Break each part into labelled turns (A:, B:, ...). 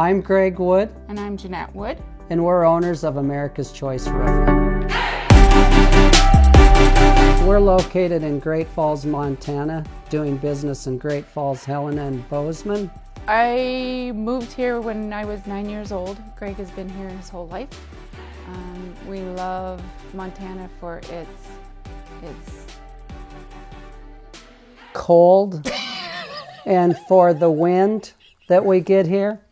A: I'm Greg Wood.
B: And I'm Jeanette Wood.
A: And we're owners of America's Choice Roofing. We're located in Great Falls, Montana, doing business in Great Falls, Helena, and Bozeman.
B: I moved here when I was 9 years old. Greg has been here his whole life. We love Montana for its
A: cold and for the wind that we get here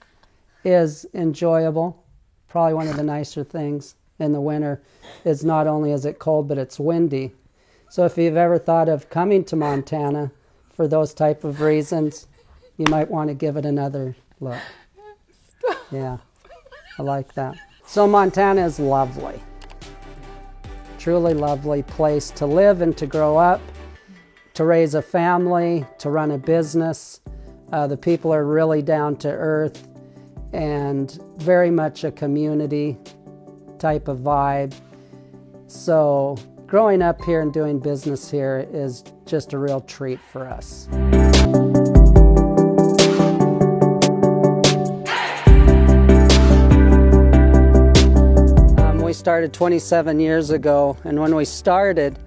A: is enjoyable. Probably one of the nicer things in the winter is not only is it cold, but it's windy. So if you've ever thought of coming to Montana for those type of reasons, you might want to give it another look. Yeah, I like that. So Montana is lovely. Truly lovely place to live and to grow up, to raise a family, to run a business. The people are really down to earth and very much a community type of vibe. So growing up here and doing business here is just a real treat for us. We started 27 years ago, and when we started,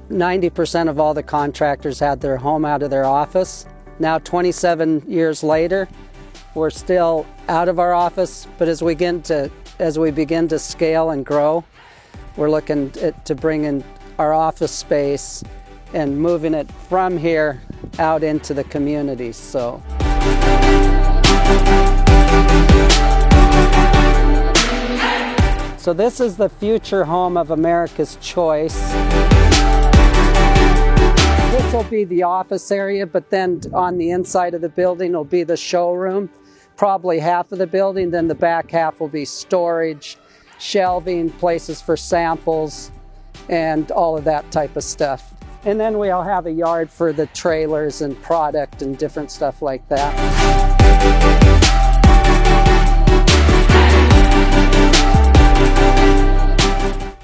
A: 90% of all the contractors had their home out of their office. Now 27 years later, we're still out of our office, but as we begin to scale and grow, we're looking to bring in our office space and moving it from here out into the communities. So this is the future home of America's Choice. This will be the office area, but then on the inside of the building will be the showroom. Probably half of the building, then the back half will be storage, shelving, places for samples, and all of that type of stuff. And then we'll have a yard for the trailers and product and different stuff like that.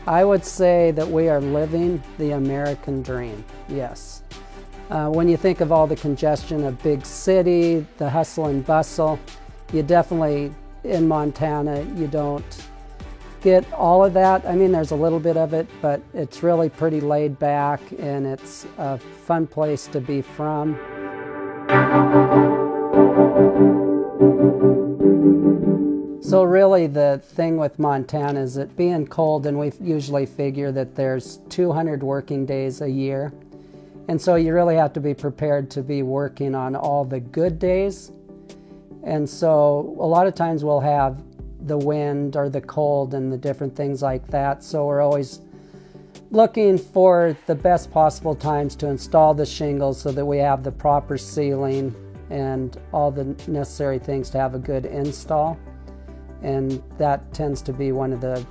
A: I would say that we are living the American dream, yes. When you think of all the congestion of big city, the hustle and bustle, you definitely, in Montana, you don't get all of that. I mean, there's a little bit of it, but it's really pretty laid back and it's a fun place to be from. So really the thing with Montana is it being cold, and we usually figure that there's 200 working days a year. And so you really have to be prepared to be working on all the good days. And so a lot of times we'll have the wind or the cold and the different things like that. So we're always looking for the best possible times to install the shingles so that we have the proper sealing and all the necessary things to have a good install. And that tends to be one of the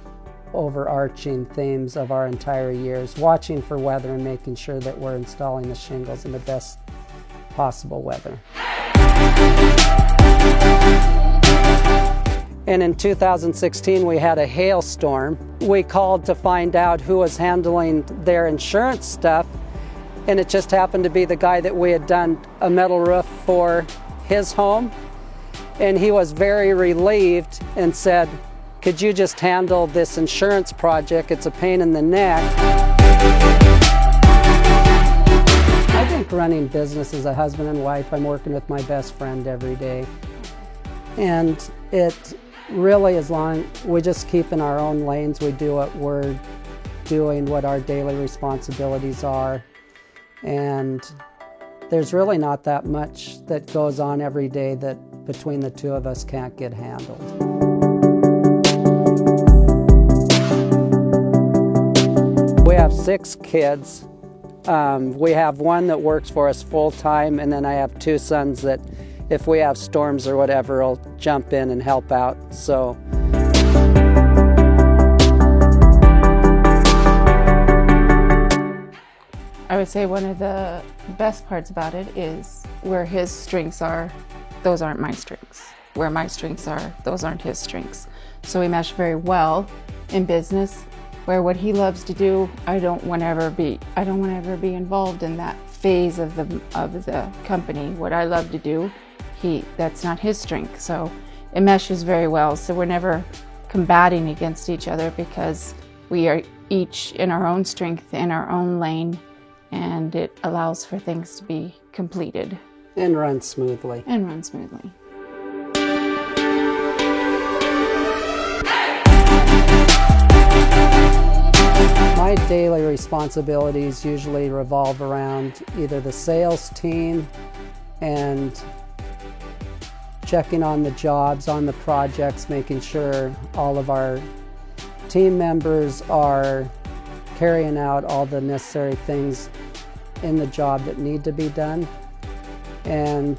A: overarching themes of our entire year, is watching for weather and making sure that we're installing the shingles in the best possible weather. And in 2016, we had a hailstorm. We called to find out who was handling their insurance stuff, and it just happened to be the guy that we had done a metal roof for his home. And he was very relieved and said, "Could you just handle this insurance project? It's a pain in the neck." I think running business as a husband and wife, I'm working with my best friend every day. And it really, as long we just keep in our own lanes, we do what we're doing, what our daily responsibilities are. And there's really not that much that goes on every day that between the two of us can't get handled. We have 6 kids. We have one that works for us full-time, and then I have 2 sons that if we have storms or whatever, will jump in and help out. So
B: I would say one of the best parts about it is where his strengths are, those aren't my strengths. Where my strengths are, those aren't his strengths. So we mesh very well in business, where what he loves to do, I don't want to ever be involved in that phase of the company. What I love to do, that's not his strength. So it meshes very well. So we're never combating against each other because we are each in our own strength, in our own lane, and it allows for things to be completed.
A: And run smoothly.
B: And run smoothly.
A: My daily responsibilities usually revolve around either the sales team and checking on the jobs, on the projects, making sure all of our team members are carrying out all the necessary things in the job that need to be done. And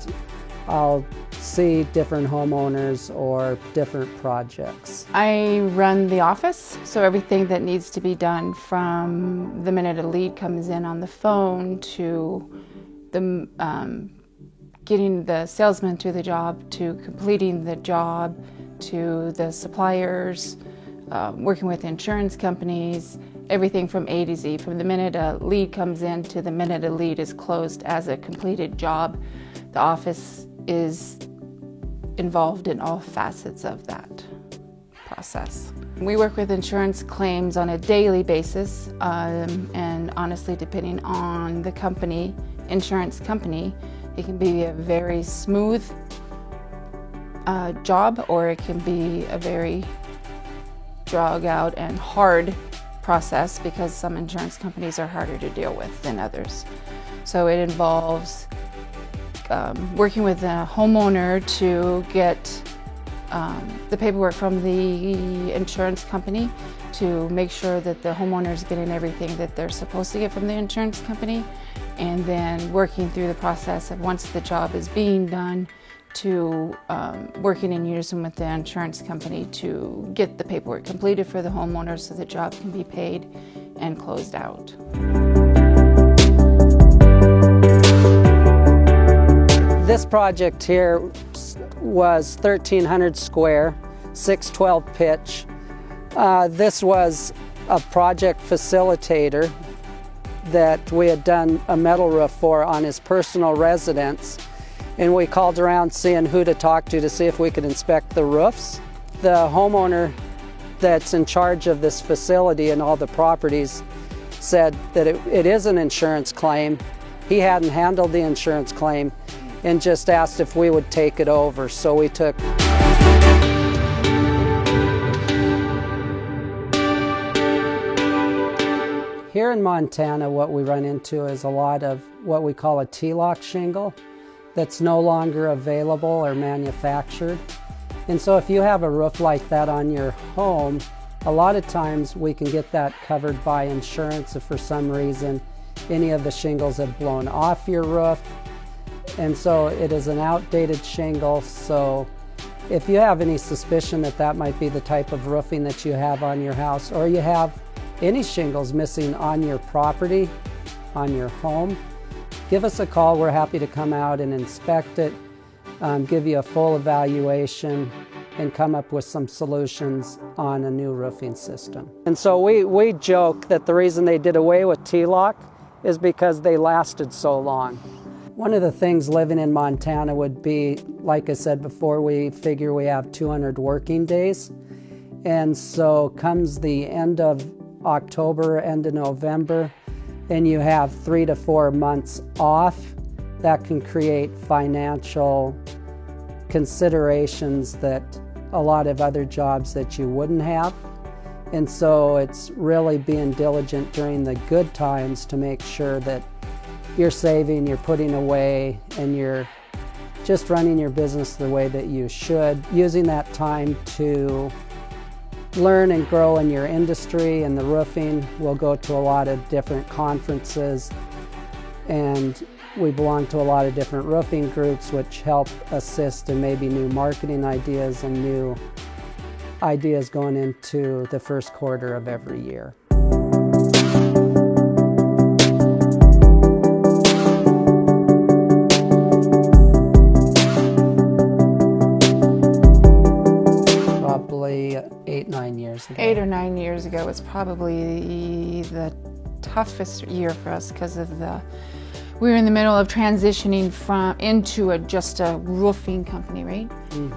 A: I'll see different homeowners or different projects.
B: I run the office, so everything that needs to be done from the minute a lead comes in on the phone to the getting the salesman to the job, to completing the job, to the suppliers, working with insurance companies, everything from A to Z, from the minute a lead comes in to the minute a lead is closed as a completed job. The office is involved in all facets of that process. We work with insurance claims on a daily basis, and honestly, depending on the company, insurance company, it can be a very smooth job, or it can be a very drag out and hard process because some insurance companies are harder to deal with than others. So it involves working with a homeowner to get the paperwork from the insurance company to make sure that the homeowner is getting everything that they're supposed to get from the insurance company, and then working through the process of once the job is being done to working in unison with the insurance company to get the paperwork completed for the homeowner so the job can be paid and closed out.
A: This project here was 1,300 square, 612 pitch. This was a project facilitator that we had done a metal roof for on his personal residence, and we called around seeing who to talk to see if we could inspect the roofs. The homeowner that's in charge of this facility and all the properties said that it is an insurance claim. He hadn't handled the insurance claim and just asked if we would take it over, so we took. Here in Montana, what we run into is a lot of what we call a T-lock shingle that's no longer available or manufactured. And so if you have a roof like that on your home, a lot of times we can get that covered by insurance if for some reason any of the shingles have blown off your roof. And so it is an outdated shingle, so if you have any suspicion that that might be the type of roofing that you have on your house, or you have any shingles missing on your property, on your home, give us a call. We're happy to come out and inspect it, give you a full evaluation, and come up with some solutions on a new roofing system. And so we joke that the reason they did away with T-lock is because they lasted so long. One of the things living in Montana would be, like I said before, we figure we have 200 working days. And so comes the end of October, end of November, and you have 3 to 4 months off. That can create financial considerations that a lot of other jobs that you wouldn't have. And so it's really being diligent during the good times to make sure that you're saving, you're putting away, and you're just running your business the way that you should, using that time to learn and grow in your industry. And the roofing, we'll go to a lot of different conferences, and we belong to a lot of different roofing groups which help assist in maybe new marketing ideas and new ideas going into the first quarter of every year. Probably 8-9 years ago.
B: 8 or 9 years ago was probably the toughest year for us because of the we were in the middle of transitioning into just a roofing company, right?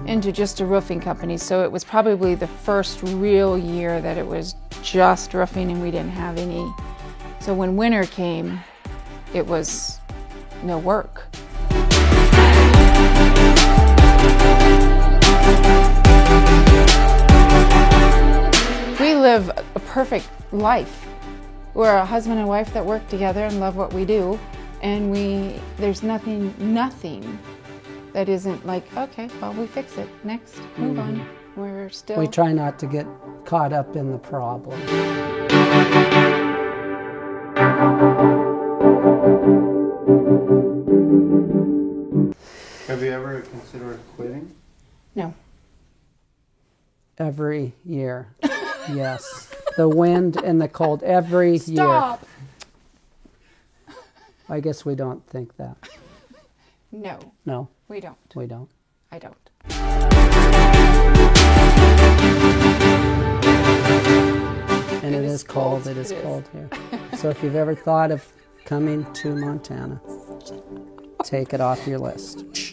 B: Into just a roofing company. So it was probably the first real year that it was just roofing and we didn't have any. So when winter came, it was no work. We live a perfect life. We're a husband and wife that work together and love what we do. And there's nothing that isn't like, okay, well, we fix it. Next, move on. We're still...
A: We try not to get caught up in the problem.
C: Have you ever considered quitting?
B: No.
A: Every year. Yes. The wind and the cold every year.
B: Stop!
A: I guess we don't think that.
B: No,
A: No,
B: we don't.
A: we don't.
B: I don't.
A: And it is cold. It is cold here. So if you've ever thought of coming to Montana, take it off your list.